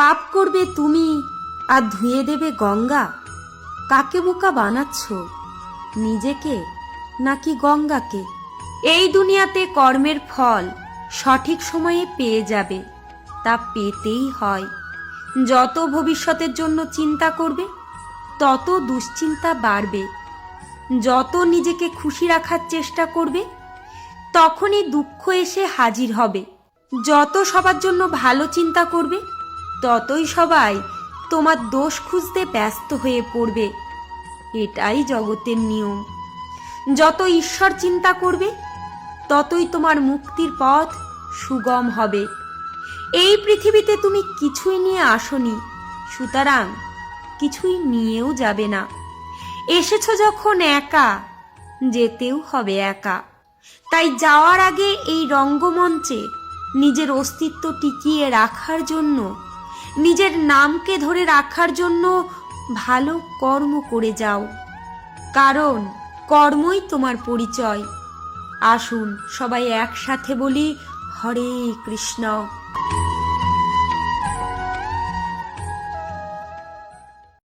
পাপ করবে তুমি আর ধুয়ে দেবে গঙ্গা। কাকে বোকা বানাচ্ছ, নিজেকে নাকি গঙ্গাকে? এই দুনিয়াতে কর্মের ফল সঠিক সময়ে পেয়ে যাবে, তা পেতেই হয়। যত ভবিষ্যতের জন্য চিন্তা করবে তত দুশ্চিন্তা বাড়বে। যত নিজেকে খুশি রাখার চেষ্টা করবে তখনই দুঃখ এসে হাজির হবে। যত সবার জন্য ভালো চিন্তা করবে ততই সবাই তোমার দোষ খুঁজতে ব্যস্ত হয়ে পড়বে। এটাই জগতের নিয়ম। যত ঈশ্বর চিন্তা করবে ততই তোমার মুক্তির পথ সুগম হবে। এই পৃথিবীতে তুমি কিছুই নিয়ে আসনি, সুতরাং কিছুই নিয়েও যাবে না। এসেছো যখন একা, যেতেও হবে একা। তাই যাওয়ার আগে এই রঙ্গমঞ্চে নিজের অস্তিত্ব টিকিয়ে রাখার জন্য, নিজের নামকে ধরে রাখার জন্য ভালো কর্ম করে যাও, কারণ কর্মই তোমার পরিচয়। আসুন সবাই একসাথে বলি, হরে কৃষ্ণ।